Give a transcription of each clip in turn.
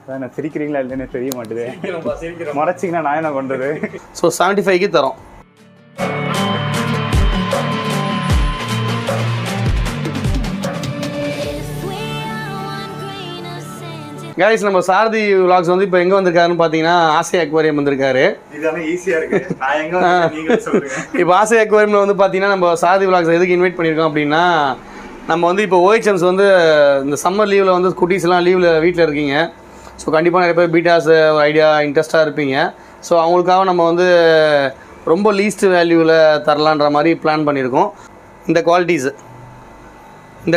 நான் சிரிக்கிறீங்களா இல்லைன்னு தெரிய மாட்டேது. மறைச்சிங்கன்னா நான் என்ன பண்ணுறது? ஸோ 75க்கு தரோம். கைஸ் நம்ம சாரதி விலாக்ஸ் வந்து இப்போ எங்கே வந்திருக்காருன்னு பார்த்தீங்கன்னா ஆசை அக்வாரியம் வந்திருக்காரு. இப்போ ஆசை அக்வாரியமில் வந்து பார்த்தீங்கன்னா நம்ம சாரதி விலாக்ஸ் எதுக்கு இன்வைட் பண்ணியிருக்கோம் அப்படின்னா, நம்ம வந்து இப்போ OHMs வந்து இந்த சம்மர் லீவில் வந்து குட்டீஸ்லாம் லீவில் வீட்டில் இருக்கீங்க. ஸோ கண்டிப்பாக நிறைய பேர் பீட்டாஸ் ஒரு ஐடியா இன்ட்ரெஸ்ட்டாக இருப்பீங்க. ஸோ அவங்களுக்காக நம்ம வந்து ரொம்ப லீஸ்ட் வேல்யூவில் தரலான்ற மாதிரி பிளான் பண்ணியிருக்கோம். இந்த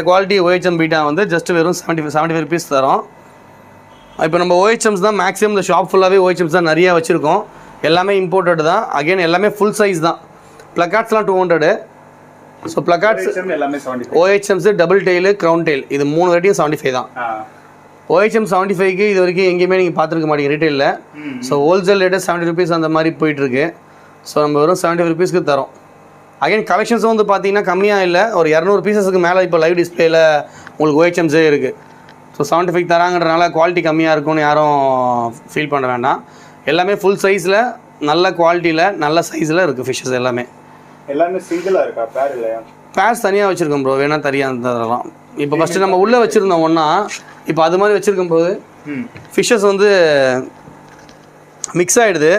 குவாலிட்டி OHM பீட்டா வந்து ஜஸ்ட் வெறும் 75 ருபீஸ் தரோம். இப்போ நம்ம OHMs தான் மேக்ஸிமம் இந்த ஷாப் ஃபுல்லாகவே OHMs தான் நிறையா வச்சுருக்கோம். எல்லாமே இம்போர்ட்டட் தான். அகைன் எல்லாமே ஃபுல் சைஸ் தான். ப்ளக்கார்ட்ஸ்லாம் 200. ஸோ ப்ளக்கார்ட்ஸ் எல்லாமே OHMs double tail crown tail இது 3 வெரைட்டியும் 75 தான். OHM 75க்கு இது வரைக்கும் எங்கேயுமே நீங்கள் பார்த்துருக்க மாட்டீங்க ரீட்டெயிலில். ஸோ ஹோல்சேல் ரேட்டு 70 ருபீஸ் அந்த மாதிரி போயிட்டுருக்கு. ஸோ நம்ம வெறும் 75 ருபீஸ்க்கு தரோம். அகைன் கலெக்ஷன்ஸும் வந்து பார்த்தீங்கன்னா கம்மியாக இல்லை. ஒரு 200 பீசஸுக்கு மேலே இப்போ லைவ் டிஸ்பிளேயில் உங்களுக்கு OHMஸே இருக்குது. ஸோ 75 தராங்கிறதுனால குவாலிட்டி கம்மியாக இருக்கும்னு யாரும் ஃபீல் பண்ண வேண்டாம். எல்லாமே ஃபுல் சைஸில் நல்ல குவாலிட்டியில் நல்ல சைஸில் இருக்குது ஃபிஷ்ஷஸ் எல்லாமே சிங்கிளாக இருக்கா? பேர் இல்லையா? பேர்ஸ் தனியாக வச்சுருக்கோம் ப்ரோ, வேணால் தனியாக தரலாம். இப்போ ஃபஸ்ட்டு நம்ம உள்ளே வச்சுருந்தோம் ஒன்றா, இப்போ அது மாதிரி வச்சுருக்கும் போது ஃபிஷ்ஷஸ் வந்து மிக்ஸ் ஆகிடுது.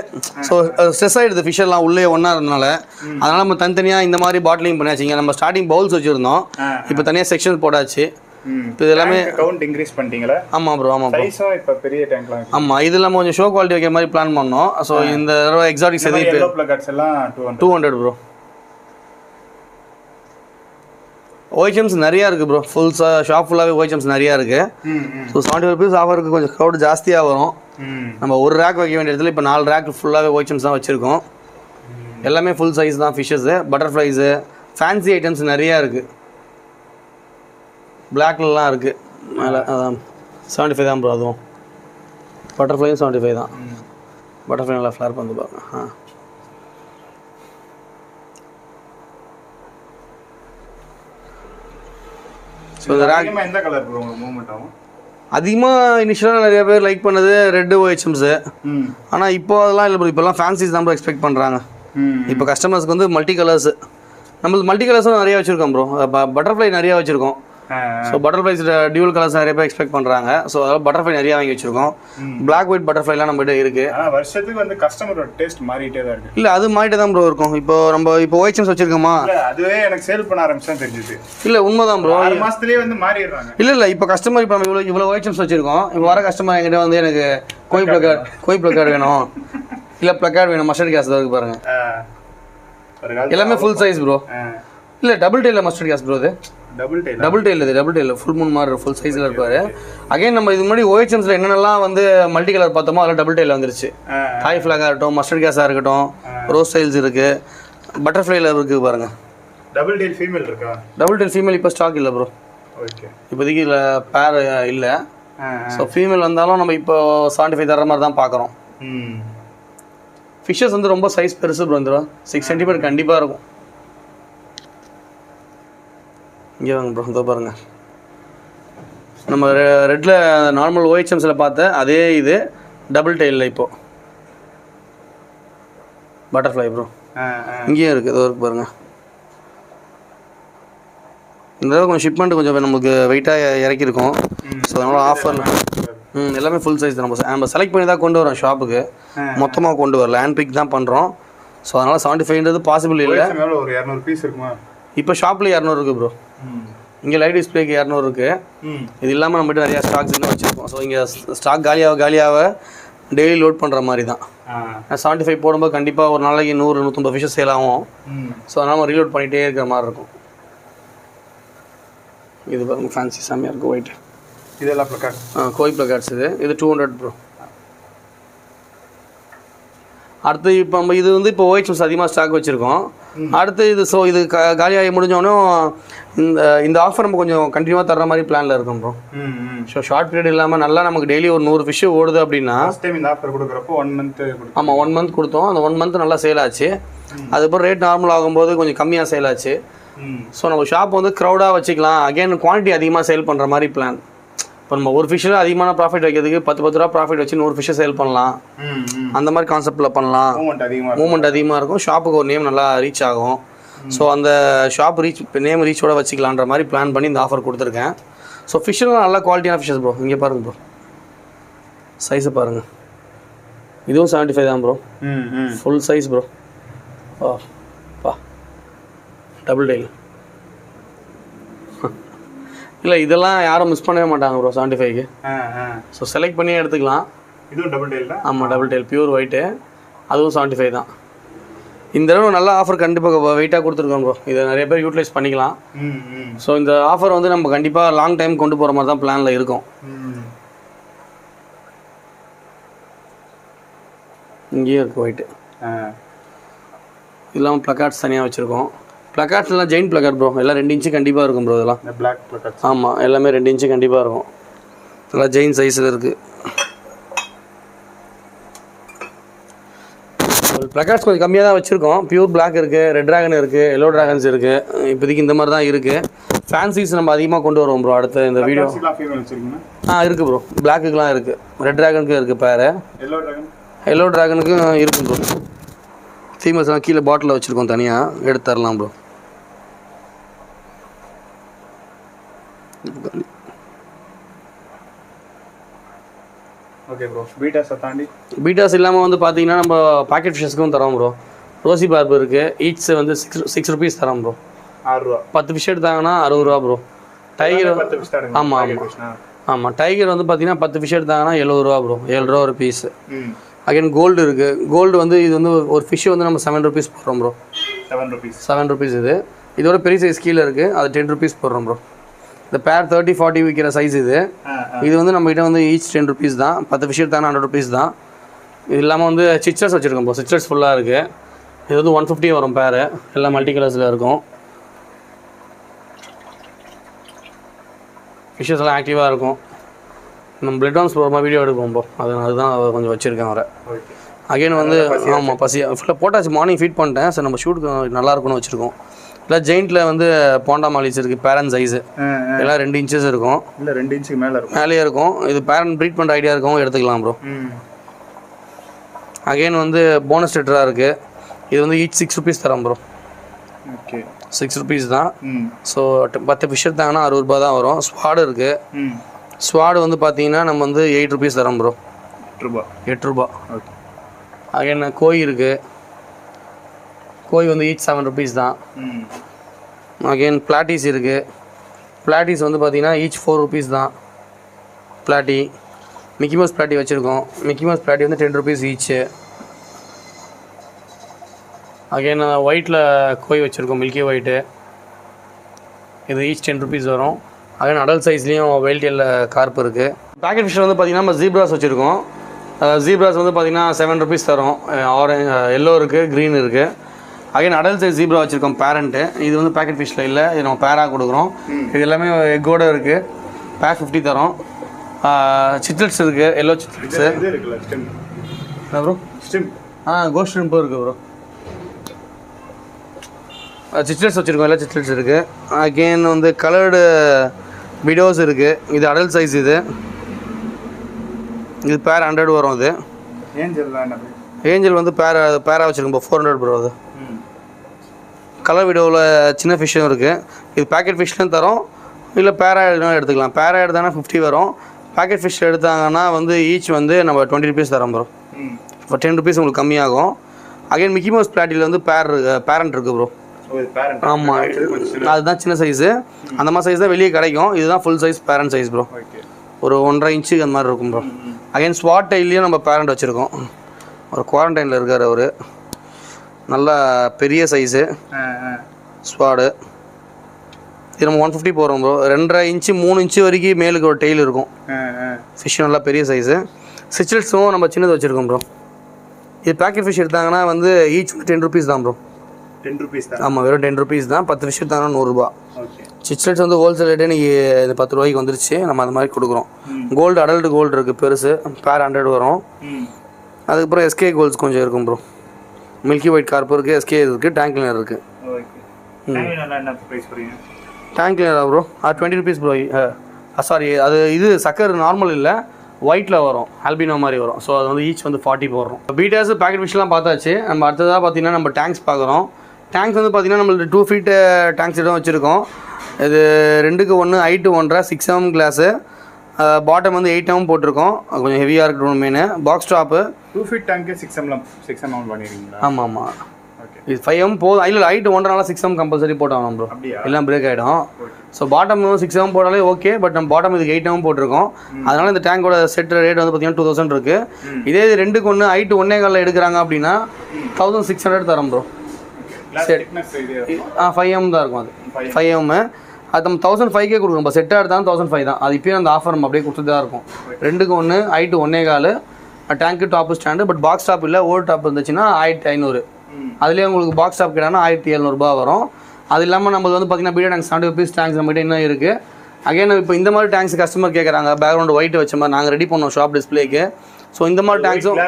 ஸோ ஸ்ட்ரெஸ் ஆகிடுது ஃபிஷ்ஷெல்லாம் உள்ளே ஒன்றா இருந்தனால. அதனால் நம்ம தனித்தனியாக இந்த மாதிரி பாட்டிலிங் பண்ணியாச்சுங்க. நம்ம ஸ்டார்டிங் பவுல்ஸ் வச்சுருந்தோம், இப்போ தனியாக செக்ஷன் போட்டாச்சு. இப்போ இது எல்லாமே கவுண்ட் இன்க்ரீஸ் பண்ணிட்டீங்களா? ஆமாம் ப்ரோ, ஆமாம் ப்ரோ. சைஸும் இப்போ பெரிய டேங்க்லாம். ஆமாம், இது இல்லாமல் கொஞ்சம் ஷோ குவாலிட்டி வைக்கிற மாதிரி பிளான் பண்ணோம். ஸோ இந்த தடவை எக்ஸாட்டிக்ஸ் எது எல்லோ ப்ளக்கார்ட்ஸ் எல்லாம் 200 ப்ரோ. OHMs நிறையா இருக்குது ப்ரோ. ஷாப் ஃபுல்லாகவே OHMs நிறையா இருக்குது. ஸோ 70 ருபீஸ் ஆஃபருக்கு கொஞ்சம் க்ரௌட் ஜாஸ்தியாக வரும். நம்ம ஒரு ரேக் வைக்க வேண்டிய இடத்துல இப்போ 4 ரேக் ஃபுல்லாகவே OHMs தான் வச்சுருக்கோம். எல்லாமே ஃபுல் சைஸ் தான் ஃபிஷ்ஷஸ்ஸு, பட்டர்ஃப்ளைஸு, ஃபேன்சி ஐட்டம்ஸ் நிறையா இருக்குது. பிளாக்லலாம் இருக்குது மேலே. 75 தான் ப்ரோ. அதுவும் பட்டர்ஃப்ளையும் 75 தான். பட்டர்ஃப்ளை நல்லா ஃப்ளார் பண்ணி பாருங்க. ஸோ இந்த ரேக் எந்த கலர் ப்ரோ மூவ்மெண்ட் ஆகும்? அதிகமாக இனிஷியலாக நிறைய பேர் லைக் பண்ணது ரெட்டு OHMஸு. ஆனால் இப்போ அதெல்லாம் இல்லை ப்ரோ. இப்போல்லாம் ஃபேன்சிஸ் தான் ப்ரோ எக்ஸ்பெக்ட் பண்ணுறாங்க. இப்போ கஸ்டமர்ஸ்க்கு வந்து மல்டி கலர்ஸு, நம்மளுக்கு மல்டி கலர்ஸும் நிறையா வச்சுருக்கோம் ப்ரோ. பட்டர்ஃப்ளை நிறையா வச்சுருக்கோம். ஸோ பட்டர்ஃப்ளைஸ் டியூவல் கலர்ஸ் நிறைய பேர் எக்ஸ்பெக்ட் பண்ணுறாங்க. ஸோ அதனால் பட்டர்ஃப்ளை நிறையா வாங்கி வச்சுருக்கோம். பிளாக் ஒயிட் பட்டர்ஃப்ளைலாம் நம்மகிட்ட இருக்குது. வருஷத்துக்கு வந்து கஸ்டமரோட டேஸ்ட் மாறிட்டே தான் இருக்குது. இல்லை, அது மாறிட்டே தான் ப்ரோ இருக்கும். நம்ம OHMs வச்சுருக்கோமா, அதுவே எனக்கு சேல் பண்ண ஆரம்பிச்சா தெரிஞ்சுது. இல்லை உண்மைதான் ப்ரோ. 6 மாதத்துலேயே வந்து மாறிடுறாங்க. இல்லை இப்போ கஸ்டமர் இப்போ நம்ம இவ்வளோ OHMs வச்சுருக்கோம். இப்போ வர கஸ்டமர் என்கிட்ட வந்து எனக்கு கோய் ப்ளக்கார்டு வேணும், இல்லை ப்ளக்கார்டு வேணும், மஸ்டர்ட் கேஸ் தான் இருக்குது பாருங்கள். எல்லாமே ஃபுல் சைஸ் ப்ரோ. இல்லை டபுள் டெயிலில் மஸ்டர்ட் கேஸ் ப்ரோ. இது டபுள் டெயில் ஃபுல் மூன் மாதிரி ஃபுல் சைஸில் இருப்பார். அகைன் நம்ம இதுக்கு முன்னாடி OHMஸில் என்னென்னலாம் வந்து மல்டி கலர் பார்த்தோமோ அதில் டபுள் டெயில் வந்துருச்சு. தாய் ஃப்ளாகாக இருக்கட்டும், மஸ்டர்ட் கேஸாக இருக்கட்டும், ரோஸ் ஸ்டைல்ஸ் இருக்குது, பட்டர்ஃப்ளைல இருக்குது பாருங்கள். டபுள் டெயில் ஃபீமேல் இருக்கா? டபுள் டெயில் ஃபீமேல் இப்போ ஸ்டாக் இல்லை ப்ரோ. ஓகே, இப்போதைக்கு இல்லை, பேர் இல்லை. ஸோ ஃபீமேல் வந்தாலும் நம்ம இப்போ 75 தர மாதிரி தான் பார்க்குறோம். ஃபிஷ்ஷஸ் வந்து ரொம்ப சைஸ் பெருசு ப்ரோ. இந்த 6 சென்டிமீட்டர் கண்டிப்பாக இருக்கும். இங்கே வாங்க ப்ரோ, இதோ பாருங்கள். நம்ம ரெட்டில் நார்மல் OHMஸில் பார்த்த அதே இது டபுள் டெயிலில் இப்போது பட்டர்ஃப்ளை ப்ரோ. இங்கேயும் இருக்குது, இதோ இருக்குது பாருங்கள். இந்த தடவை கொஞ்சம் ஷிப்மெண்ட் கொஞ்சம் நமக்கு வெயிட்டாக இறக்கியிருக்கோம். ஸோ அதனால் ஆஃபரில் எல்லாமே ஃபுல் சைஸ் தான். நம்ம செலக்ட் பண்ணி தான் கொண்டு வரோம் ஷாப்புக்கு, மொத்தமாக கொண்டு வரல, ஹேண்ட் பிக் தான் பண்ணுறோம். ஸோ அதனால் 75ன்றது பாசிபிள் இல்லை. ஒரு 200 பீஸ் இருக்குமா? இப்போ ஷாப்பில் 200 இருக்குது ப்ரோ. இங்கே லைட் டிஸ்பிளேக்கு 200 இருக்குது. இது இல்லாமல் நம்மகிட்ட நிறையா ஸ்டாக்ஸ் இன்னும் வச்சுருக்கோம். ஸோ இங்கே ஸ்டாக் காலியாக டெய்லி லோட் பண்ணுற மாதிரி தான். 75 போடும்போது கண்டிப்பாக ஒரு நாளைக்கு 100-150 ஃபிஷ்ஷஸ் சேல் ஆகும். ஸோ அதனால் நம்ம ரீலோட் பண்ணிகிட்டே இருக்கிற மாதிரி இருக்கும். இது பாருங்கள், ஃபேன்சி செம்மையாக இருக்குது ஒயிட். இதெல்லாம் ப்ளக்கார்ட், கோய் ப்ளக்கார்ட்ஸ். இது 200 ப்ரோ. அடுத்து இப்போ நம்ம இது வந்து இப்போ OHMs அதிகமாக ஸ்டாக் வச்சுருக்கோம். அடுத்து இது ஸோ இது காலியாகி முடிஞ்சோடனும் இந்த ஆஃபர் நம்ம கொஞ்சம் கண்டினியூவாக தர்ற மாதிரி பிளானில் இருக்கும் ப்ரோ. ஸோ ஷார்ட் பீரியட் இல்லாமல் நல்லா நமக்கு டெய்லி ஒரு 100 ஃபிஷ்ஷு ஓடுது அப்படின்னா, இந்த ஆஃபர் கொடுக்குறப்போ 1 மந்த். ஆமாம், 1 மந்த் கொடுத்தோம். அந்த 1 மந்த் நல்லா சேல் ஆச்சு. அதுக்கப்புறம் ரேட் நார்மல் ஆகும்போது கொஞ்சம் கம்மியாக சேல் ஆச்சு. ஸோ நம்ம ஷாப் வந்து க்ரௌடாக வச்சுக்கலாம். அகைன் குவான்டிட்டி அதிகமாக சேல் பண்ணுற மாதிரி பிளான். இப்போ நம்ம ஒரு ஃபிஷ்ஷில் அதிகமான ப்ராஃபிட் வைக்கிறதுக்கு 10 ரூபா ப்ராஃபிட் வச்சு 100 ஃபிஷ்ஷை சேல் பண்ணலாம். அந்த மாதிரி கான்செப்டில் பண்ணலாம். மூவ்மெண்ட் அதிகமாக இருக்கும். ஷாப்புக்கு ஒரு நேம் நல்லா ரீச் ஆகும். ஸோ அந்த ஷாப் நேம் ரீச்சோட வச்சுக்கலான்ற மாதிரி பிளான் பண்ணி இந்த ஆஃபர் கொடுத்துருக்கேன். ஸோ ஃபிஷ்ஷெலாம் நல்ல குவாலிட்டியான ஃபிஷ்ஷஸ் ப்ரோ. இங்கே பாருங்கள் ப்ரோ, சைஸை பாருங்கள். இதுவும் 75 தான் ப்ரோ. Full size bro. பா டபுள் டெயில் இல்லை, இதெல்லாம் யாரும் மிஸ் பண்ணவே மாட்டாங்க ப்ரோ 75க்கு. ஸோ செலக்ட் பண்ணி எடுத்துக்கலாம். இதுவும் டபுள் டெயில் தான். ஆமாம், டபுள் டெயில் பியூர் ஒயிட்டு. அதுவும் 75 தான். இந்த தடவை நல்ல ஆஃபர் கண்டிப்பாக வெயிட்டாக கொடுத்துருக்கோம் ப்ரோ. இதை நிறைய பேர் யூட்டிலைஸ் பண்ணிக்கலாம். ஸோ இந்த ஆஃபர் வந்து நம்ம கண்டிப்பாக லாங் டைம் கொண்டு போகிற மாதிரி தான் பிளானில் இருக்கும். இங்கேயும் இருக்குது ஒயிட்டு. இதெல்லாம் ப்ளக்கார்ட்ஸ் தனியாக வச்சுருக்கோம். ப்ளக்கார்ட்ஸ்லாம் ஜெயின் ப்ளக்கார்ட் ப்ரோ. எல்லாம் 2 இன்ச்சு கண்டிப்பாக இருக்கும் ப்ரோ. இதெல்லாம் பிளாக் ப்ளக்கார்ட்ஸ். ஆமாம், எல்லாமே 2 இன்ச்சு கண்டிப்பாக இருக்கும். நல்லா ஜெயின் சைஸில் இருக்குது. ப்ளக்கார்ட்ஸ் கொஞ்சம் கம்மியாக தான் வச்சுருக்கோம். பியூர் பிளாக் இருக்குது, ரெட் ட்ராகன் இருக்குது, எல்லோ ட்ராகன்ஸ் இருக்குது. இப்போதைக்கு இந்த மாதிரி தான் இருக்குது. ஃபேன்சிஸ் நம்ம அதிகமாக கொண்டு வருவோம் ப்ரோ அடுத்த இந்த வீடியோ. இருக்குது ப்ரோ. பிளாக்குக்கெலாம் இருக்குது, ரெட் ட்ராகனுக்கு இருக்குது பேர். எல்லோ ட்ராகனுக்கும் இருக்கும் ப்ரோ. ஃபீமஸ்லாம் கீழே பாட்டிலில் வச்சுருக்கோம், தனியாக எடுத்து தரலாம் ப்ரோ. Okay bro. பீட்டாஸை தாண்டி பீட்டாஸ் இல்லாமல் வந்து பார்த்தீங்கன்னா நம்ம பாக்கெட் ஃபிஷ்ஷஸ்க்கும் தரோம் ப்ரோ. ரோசி பார்பு இருக்குது. ஈச் வந்து 6 ருபீஸ் தரோம் ப்ரோ. 6 ரூபா. 10 ஃபிஷ் எடுத்தாங்கன்னா 60 ரூபா ப்ரோ. டைகர் ஆமாம் ஆமாம் டைகர் வந்து பார்த்தீங்கன்னா 10 ஃபிஷ் எடுத்தாங்கன்னா 70 ரூபா ப்ரோ. 7 ரூபா ஒரு பீஸு. அகைன் கோல்டு இருக்குது. கோல்டு வந்து இது வந்து ஒரு ஃபிஷ்ஷு வந்து நம்ம 7 ருபீஸ் போடுறோம் ப்ரோ. 7 ருபீஸ் இது. இதோட பெரிய சைஸ் கீழே இருக்குது, அது 10 ருபீஸ் போடுறோம் ப்ரோ. இந்த பேர் 30-40 விற்கிற சைஸ் இது. இது வந்து நம்மகிட்ட வந்து ஈச் 10 ருபீஸ் தான். 10 ஃபிஷ் எடுத்தாங்கன்னா 100 ருபீஸ் தான். இது இல்லாமல் வந்து சிச்சர்ஸ் வச்சுருக்கோம் ப்ரோ. சிச்சர்ஸ் ஃபுல்லாக இருக்குது. இது வந்து 150 வரும் பேர். எல்லாம் மல்டி கலர்ஸில் இருக்கும். ஃபிஷ்ஷஸ் எல்லாம் ஆக்டிவாக இருக்கும். நம்ம பிளட் ஆன்ஸ் போகிற மாதிரி வீடியோ எடுப்போம் ப்ரோ. அதுதான் கொஞ்சம் வச்சுருக்கேன் அவரை. அகைன் வந்து ஆமாம் பசி ஃபுல்லாக போட்டாச்சு. மார்னிங் ஃபீட் பண்ணிட்டேன். சார் நம்ம ஷூட்டுக்கு நல்லா இருக்கும்னு வச்சுருக்கோம். இல்லை ஜெயிண்ட்டில் வந்து போண்டா மாலிஸ் இருக்குது. பேரண்ட் சைஸு எல்லாம் 2 இன்ச்சஸ் இருக்கும். இல்லை 2 இன்ச்சுக்கு மேலே இருக்கும். மேலேயே இருக்கும். இது பேரண்ட் ப்ரீட் பண்ணுற ஐடியா இருக்கும், எடுத்துக்கலாம் ப்ரோ. அகைன் வந்து போனஸ் ஸ்டெட்டராக இருக்குது. இது வந்து ஈச் 6 ருபீஸ் தரோம் ப்ரோ. ஓகே, 6 ருபீஸ் தான். ஸோ 10 ஃபிஷ் எடுத்தாங்கன்னா 60 ரூபா தான் வரும். ஸ்வாடு இருக்குது. ஸ்வாடு வந்து பார்த்தீங்கன்னா நம்ம வந்து 8 ருபீஸ் தரோம் ப்ரோ. 8 ரூபா. ஓகே. அகைன் கோய் இருக்குது. கோய் வந்து ஈச் 7 ருபீஸ் தான். அகைன் பிளாட்டிஸ் இருக்குது. பிளாட்டிஸ் வந்து பார்த்தீங்கன்னா ஈச் 4 ருபீஸ் தான். பிளாட்டி மிக்கி மவுஸ் பிளாட்டி வச்சுருக்கோம். மிக்கி மவுஸ் பிளாட்டி வந்து 10 ருபீஸ் ஈச்சு. அகைன் ஒயிட்டில் கோய் வச்சுருக்கோம், மில்கி ஒயிட்டு. இது ஈச் 10 ருபீஸ் வரும். அகைன் அடல்ட் சைஸ்லேயும் வெயில்டெயில் கார்ப் இருக்குது. பேக்கெட் ஃபிஷ் வந்து பார்த்திங்கன்னா நம்ம ஜீப்ராஸ் வச்சுருக்கோம். ஜீப்ராஸ் வந்து பார்த்திங்கன்னா 7 ருபீஸ் தரும். ஆரஞ்ச் எல்லோ இருக்குது, க்ரீன் இருக்குது. அகைன் அடல்ட் சைஸ் ஜீப்ரா வச்சுருக்கோம் பேரண்ட்டு. இது வந்து பேக்கெட் ஃபிஷ்ஷில் இல்லை, இது நம்ம பேராக கொடுக்குறோம். இது எல்லாமே எக்கோடு இருக்குது. பேக் 50 தரோம். சிட்லட்ஸ் இருக்குது, எல்லோ சிட்லட்ஸு. என்ன ப்ரோ? கோஸ்ட் ஷ்ரிம்பும் இருக்குது ப்ரோ. சிட்லட்ஸ் வச்சுருக்கோம், எல்லா சிட்லட்ஸ் இருக்குது. அகெயின் வந்து கலர்டு விடோஸ் இருக்குது. இது அடல்ட் சைஸ். இது பேர் 100 வரும். இது ஏஞ்சல் வந்து பேரா வச்சுருக்கோம் 400 ப்ரோ. அது கலர் விடோவில் சின்ன ஃபிஷ்ஷும் இருக்குது. இது பேக்கெட் ஃபிஷ்லையும் தரோம், இல்லை பேரா எடுத்துக்கலாம். பேரா எடுத்தாங்கன்னா 50 வரும். பேக்கெட் ஃபிஷ் எடுத்தாங்கன்னா வந்து ஈச் வந்து நம்ம 20 ருபீஸ் தரோம் ப்ரோ. இப்போ 10 ருபீஸ் உங்களுக்கு கம்மியாகும். அகைன் மிக்கி மவுஸ் பிளாட்டியில் வந்து பேரண்ட் இருக்குது ப்ரோ. ஆமாம், அதுதான் சின்ன சைஸு. அந்த மாதிரி சைஸ் தான் வெளியே கிடைக்கும். இதுதான் full size parent size bro. ஒரு 1.5 இன்ச்சுக்கு அந்த மாதிரி இருக்கும் ப்ரோ. அகைன் ஸ்வாட் டைல்லையும் நம்ம பேரண்ட் வச்சுருக்கோம். ஒரு குவாரண்டைனில் இருக்கார் அவர். நல்லா பெரிய சைஸு ஸ்வாடு. இது நம்ம 150 போகிறோம் ப்ரோ. 2.5 இன்ச்சு 3 இன்ச்சு வரைக்கும் மேலுக்கு ஒரு டெய்ல் இருக்கும். ஃபிஷ் நல்லா பெரிய சைஸு. சிச்சில்ஸும் நம்ம சின்னது வச்சுருக்கோம் ப்ரோ. இது பேக்கெட் ஃபிஷ் எடுத்தாங்கன்னா வந்து ஈச் 10 ருபீஸ் தான் ப்ரோ. 10 ருபீஸ் தான். ஆமாம், வெறும் 10 ருபீஸ் தான். 10 ஃபிஷ் எடுத்தாங்கன்னா 100 ரூபா. சிச்லெட்ஸ் வந்து ஹோல்சேல் ரேட்டே இன்றைக்கி இந்த 10 ரூபாய்க்கு வந்துருச்சு. நம்ம அந்த மாதிரி கொடுக்குறோம். கோல்டு அடல்ட் கோல்டு இருக்குது பெருசு, பேர் 100 வரும். அதுக்கப்புறம் எஸ்கே கோல்ட்ஸ் கொஞ்சம் இருக்கும் ப்ரோ. மில்கி ஒயிட் கார்ப் இருக்குது, எஸ்கே இருக்குது, டேங்க் கிளீனர் இருக்குது. டேங்க் கிளீனரா ப்ரோ? 20 rupees bro. சாரி அது இது சக்கர் நார்மல் இல்லை, ஒயிட்டில் வரும், ஆல்பினோ மாதிரி வரும். ஸோ அது வந்து ஈச் வந்து 40 போடுறோம். பீட்டாஸ் பேக்கெட் ஃபிஷ்லாம் பார்த்தாச்சு. நம்ம அடுத்ததாக பார்த்தீங்கன்னா நம்ம டேங்க்ஸ் பார்க்குறோம். டேங்க்ஸ் வந்து பார்த்திங்கன்னா நம்மளுக்கு 2 feet டேங்க்ஸ் இடம் வச்சுருக்கோம். இது 2க்கு 1 ஹைட்டு 1.5 6 mm கிளாஸு, பாட்டம் வந்து 8 mm போட்டிருக்கோம். கொஞ்சம் ஹெவியாக இருக்கட்டும் மெயின். பாக்ஸ் டாப்பு 2 feet டேங்க்கு 6 mm பண்ணிடுறீங்களா? ஆமாம் ஆமாம். இது 5 mm போதும். இல்லை ஹைட்டு 1.5 6 mm கம்பல்சரி போட்டாங்க ப்ரோ, எல்லாம் பிரேக் ஆகிடும். ஸோ பாட்டம் 6 mm போட்டாலே ஓகே. பட் நம்ம பாட்டம் இதுக்கு 8 mm போட்டிருக்கோம். அதனால் இந்த டேங்கோட செட் ரேட் வந்து பார்த்தீங்கன்னா 2000 இருக்குது. இதே இது 2க்கு 1 ஹைட்டு 1.25 எடுக்கிறாங்க அப்படின்னா 1600 தரோம் ப்ரோ. சரி 5 mm தான் இருக்கும். அது 5 mm. அது நம்ம 1005 கொடுக்குறோம். செட்டாக எடுத்தாலும் 1005 தான். அது இப்போயும் அந்த ஆஃபர் நம்ம அப்படியே கொடுத்துட்டு தான் இருக்கும். 2க்கு 1 height 1.25 tank top stand. But box top இல்லை, ஓல்டு டாப் இருந்துச்சுன்னா 1500. அதுலேயே உங்களுக்கு பாக்ஸ் டாப் கேட்டாங்கன்னா 1700 ரூபா வரும். அது இல்லாமல் நம்மளுக்கு வந்து பார்த்தீங்கன்னா பீடா டேங்க்ஸ் 70 rupees டேங்க்ஸ் நம்மகிட்ட இன்னும் இருக்குது. அகைன் இப்போ இந்த மாதிரி டேங்க்ஸ் கஸ்டமர் கேட்குறாங்க, பேக்ரவுண்ட் ஒயிட் வச்ச மாதிரி நாங்கள் ரெடி பண்ணோம் ஷாப் டிஸ்பிளேக்கு. ஸோ இந்த மாதிரி டேங்க்ஸும்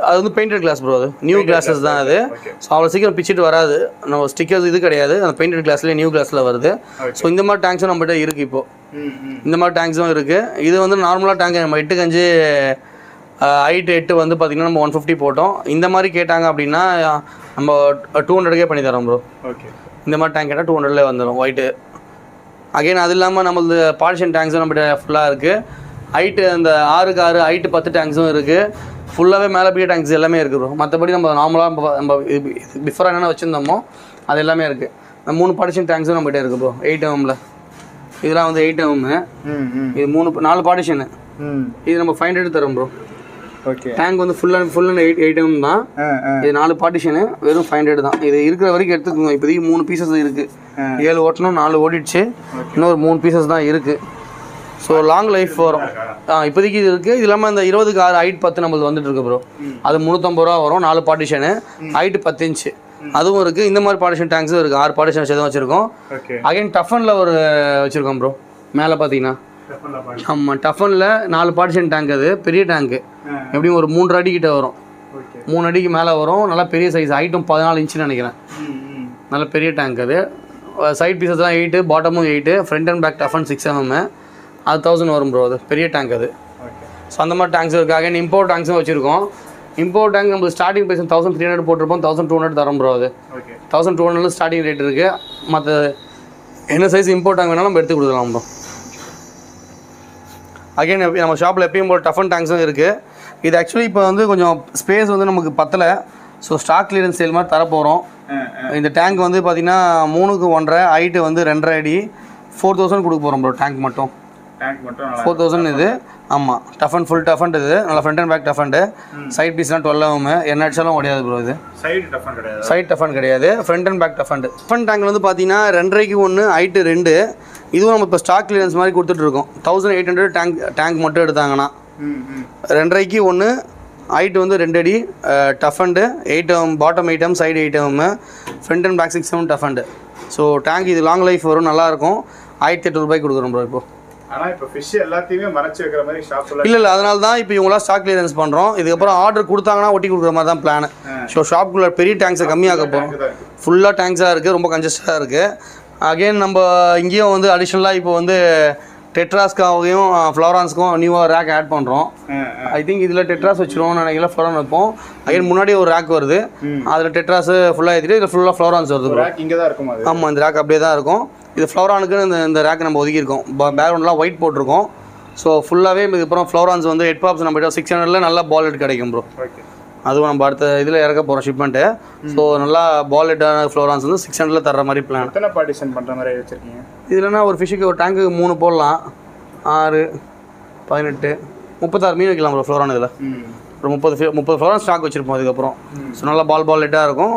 அது வந்து பெயிண்டட் கிளாஸ் ப்ரோ, அது நியூ கிளாஸஸ் தான் அது. ஸோ அவ்வளோ சீக்கிரம் பிச்சுட்டு வராது. நம்ம ஸ்டிக்கர்ஸ் இது கிடையாது, அந்த பெயிண்டட் கிளாஸ்லேயே நியூ கிளாஸில் வருது. ஸோ இந்த மாதிரி டேங்க்ஸும் நம்மகிட்ட இருக்குது. இப்போது இந்த மாதிரி டேங்க்ஸும் இருக்குது. இது வந்து நார்மலாக டேங்க் நம்ம 8 ஹைட் 8 வந்து பார்த்திங்கன்னா நம்ம 150 போட்டோம். இந்த மாதிரி கேட்டாங்க அப்படின்னா நம்ம 200 பண்ணி தரோம் ப்ரோ. ஓகே, இந்த மாதிரி டேங்க் கேட்டால் 200 வந்துடும் ஒயிட்டு. அகைன் அது இல்லாமல் நம்மளது பார்ஷன் டேங்க்ஸும் நம்மகிட்ட ஃபுல்லாக இருக்குது. ஹைட்டு அந்த 6க்கு 6 ஹைட்டு 10 டேங்க்ஸும் இருக்குது. ஃபுல்லாகவே மேலே பிஏ டேங்க்ஸ் எல்லாமே இருக்குது ப்ரோ. மற்றபடி நம்ம நார்மலாக நம்ம பிஃபோராக என்னென்ன வச்சுருந்தோமோ அது எல்லாமே இருக்குது. இந்த 3 பார்ட்டிஷன் டேங்க்ஸும் நம்மகிட்ட இருக்குது ப்ரோ. 8 mm இதெல்லாம் வந்து 8 mm. இது 4 பார்ட்டிஷனு. இது நம்ம 500 தரோம் ப்ரோ. ஓகே, டேங்க் வந்து ஃபுல் அண்ட் 8 mm தான். இது 4 பார்ட்டிஷனு வெறும் 500 தான். இது இருக்கிற வரைக்கும் எடுத்துக்கோங்க. இப்போதைக்கு 3 பீசஸ் இருக்குது. 7 ஓட்டணும், 4 ஓடிடுச்சு, இன்னொரு 3 பீசஸ் தான் இருக்குது. ஸோ லாங் லைஃப் வரும். இப்போதைக்கு இது இருக்குது. இது இல்லாமல் இந்த 20க்கு 6 ஹைட் 10 நம்மளுக்கு வந்துட்டு இருக்கு ப்ரோ. அது 350 ரூபா வரும். 4 பார்ட்டிஷனு, ஹைட்டு 10 inch அதுவும் இருக்குது. இந்த மாதிரி பார்ட்டிஷன் டேங்க்ஸும் இருக்குது. 6 பார்ட்டிஷன் வச்சு தான் வச்சுருக்கோம். அகைன் டஃபனில் ஒரு வச்சுருக்கோம் ப்ரோ. மேலே பார்த்தீங்கன்னா ஆமாம், டஃபனில் 4 பார்ட்டிஷன் டேங்க். அது பெரிய டேங்க்கு, எப்படியும் ஒரு 3 அடி கிட்ட வரும். 3 அடிக்கு மேலே வரும். நல்லா பெரிய சைஸ், ஹைட்டும் 14 inch நினைக்கிறேன். நல்ல பெரிய டேங்க். அது சைட் பீசஸ்லாம் 8, பாட்டமும் 8, front and back toughen 6 mm. அது 1000 வரும் ப்ரோ. அது பெரிய டேங்க் அது. ஸோ அந்த மாதிரி டேங்க்ஸ் இருக்குது. அகைன் இம்போர்ட் டேங்க்ஸும் வச்சுருக்கோம். இம்போர்ட் டேங்க் நம்ம ஸ்டார்டிங் ப்ரைஸ் 1300 போட்டிருப்போம். 1200 தரோம் ப்ரோ. அது 1200 ஸ்டார்டிங் ரேட் இருக்குது. மற்ற என்ன சைஸ் இம்போர்ட் டேங்க் வேணாலும் நம்ம எடுத்து கொடுக்கலாம் ப்ரோ. அகைன் நம்ம ஷாப்பில் எப்பயும் போல் டஃபன் டேங்க்ஸும் இருக்குது. இது ஆக்சுவலி இப்போ வந்து கொஞ்சம் ஸ்பேஸ் வந்து நமக்கு பத்தலை. ஸோ ஸ்டாக் கிளியரன்ஸ் சேல் மாதிரி தரப்போகிறோம். இந்த டேங்க் வந்து பார்த்திங்கன்னா 3க்கு 1.5 ஹைட்டு வந்து 2.5 அடி 4000 கொடுக்க போகிறோம் ப்ரோ. டேங்க் மட்டும் 4000 இது. ஆமாம், டஃபன் ஃபுல் டஃபன். இது நல்லா front and back toughened. Side பீஸ்லாம் 12 mm. என்ன அடிச்சாலும் உடையாது ப்ரோ. இது சைட் டஃபன் கிடையாது, front and back toughened. Toughen tank வந்து பார்த்தீங்கன்னா 2.5க்கு 1 ஹைட்டு 2. இதுவும் நம்ம இப்போ ஸ்டாக் கிளியரன்ஸ் மாதிரி கொடுத்துட்ருக்கோம். 1800 டேங்க் மட்டும் எடுத்தாங்கன்னா 2.5க்கு 1 ஹைட்டு வந்து 2 அடி toughened. 8 mm bottom 8 mm side 8 mm front and back 6 mm toughened. So tank இது லாங் லைஃப் வரும், நல்லாயிருக்கும். 1800 ரூபாய்க்கு கொடுக்குறோம் ப்ரோ. இப்போது ஆனால் இப்போ ஃபிஷ் எல்லாத்தையுமே மறைச்சி வைக்கிற மாதிரி ஷாப் இல்லை அதனால தான் இப்போ இவங்களாம் ஸ்டாக் கிளியரன்ஸ் பண்ணுறோம். இதுக்கப்புறம் ஆர்டர் கொடுத்தாங்கன்னா ஒட்டி கொடுக்குற மாதிரி தான் பிளான். ஸோ ஷாப்புக்குள்ளே பெரிய டேங்க்ஸை கம்மியாக போகிறோம். ஃபுல்லாக டேங்க்ஸாக இருக்குது, ரொம்ப கன்ஜஸ்டாக இருக்குது. அகெயின் நம்ம இங்கேயும் வந்து அடிஷ்னலாக இப்போ வந்து டெட்ராஸ்க்காகவும் ஃப்ளோரான்ஸ்க்கும் நியூவாக ரேக் ஆட் பண்ணுறோம். ஐ திங்க் இதில் டெட்ராஸ் வச்சுருவோம் நினைக்கல, ஃப்ளோரான் வைப்போம். அகைன் முன்னாடி ஒரு ரேக் வருது, அதில் டெட்ராஸ் ஃபுல்லாக ஏற்றிட்டு இதில் ஃபுல்லாக ஃப்ளோரான்ஸ் வருது. இங்கே தான் இருக்கும். ஆமாம், இந்த ரேக் அப்படியே தான் இருக்கும். இது ஃப்ளோரானுக்குன்னு இந்த ரேக் நம்ம ஒதுக்கியிருக்கோம். பேக்ரவுண்ட்லாம் ஒயிட் போட்டிருக்கோம். ஸோ ஃபுல்லாகவே இதுக்கப்புறம் ஃப்ளோரான்ஸ் வந்து ஹெட் பாப்ஸ் நம்ம 600 நல்லா பால் ஹெட் கிடைக்கும் ப்ரோ. அதுவும் நம்ம அடுத்த இதில் இறக்க போகிறோம் ஷிப்மெண்ட்டு. ஸோ நல்லா பால் ஹெட்டான ஃப்ளோரான்ஸ் வந்து 600 தர்ற மாதிரி பிளான். எத்தனை பார்ட்டிஷன் பண்ணுற மாதிரி வச்சுருக்கீங்க? இதுலன்னா ஒரு ஃபிஷ்ஷுக்கு ஒரு டேங்க்கு 3 போடலாம். 6, 18, 36 மீன் வைக்கலாம் ப்ரோ ஃப்ளோரான். இதில் ஒரு 30 ஃப்ளோரான் ஸ்டாக் வச்சுருப்போம். அதுக்கப்புறம் ஸோ நல்லா பால் ஹெட்டாக இருக்கும்.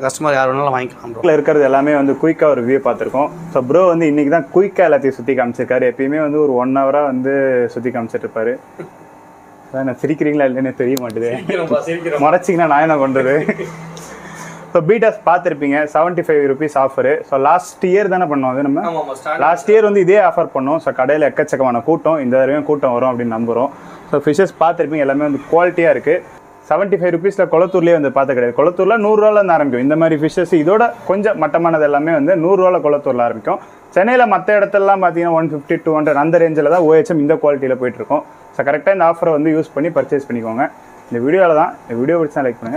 கஸ்டமர் யார் வேணாலும் வாங்கிக்கலாம் ப்ரோ. இருக்கிறது எல்லாமே வந்து குயிக்காக ஒரு வியூ பார்த்துருக்கோம். ஸோ ப்ரோ வந்து இன்றைக்கி தான் குயிக்காக எல்லாத்தையும் சுற்றி காமிச்சிருக்காரு. எப்பயுமே வந்து ஒரு 1 ஹவராக வந்து சுற்றி காமிச்சிட்டு இருப்பாரு. நான் சிரிக்கிறீங்களா இல்லைன்னு தெரிய மாட்டேது. மறைச்சிங்கன்னா நான் என்ன பண்ணுறது? ஸோ பீட்டாஸ் பார்த்துருப்பீங்க, 75 rupees offer. So last year தானே பண்ணோம். அது நம்ம லாஸ்ட் இயர் வந்து இதே ஆஃபர் பண்ணோம். ஸோ கடையில் எக்கச்சக்கமான கூட்டம், இந்த தடவையும் கூட்டம் வரும் அப்படின்னு நம்புகிறோம். ஸோ ஃபிஷ்ஷஸ் பார்த்துருப்பீங்க, எல்லாமே வந்து குவாலிட்டியாக இருக்குது. 75 rupeesல கொளத்தூர்லேயே வந்து பார்த்து கிடையாது. கொளத்தூரில் 100 ரூபாலேருந்து ஆரம்பிக்கும் இந்த மாதிரி ஃபிஷ்ஷஸ். இதோட கொஞ்சம் மட்டமானது எல்லாமே வந்து 100 ரூபாயில் கொளத்தூரில் ஆரம்பிக்கும். சென்னையில் மற்ற இடத்துலலாம் பார்த்தீங்கன்னா 150 200 அந்த ரேஞ்சில் தான் OHM இந்த குவாலிட்டியில் போயிட்டுருக்கோம். ஸோ கரெக்டாக இந்த ஆஃபரை வந்து யூஸ் பண்ணி பர்ச்சேஸ் பண்ணிக்கோங்க. இந்த வீடியோவில் தான். இந்த வீடியோ பிடிச்சா லைக் பண்ணுங்கள்.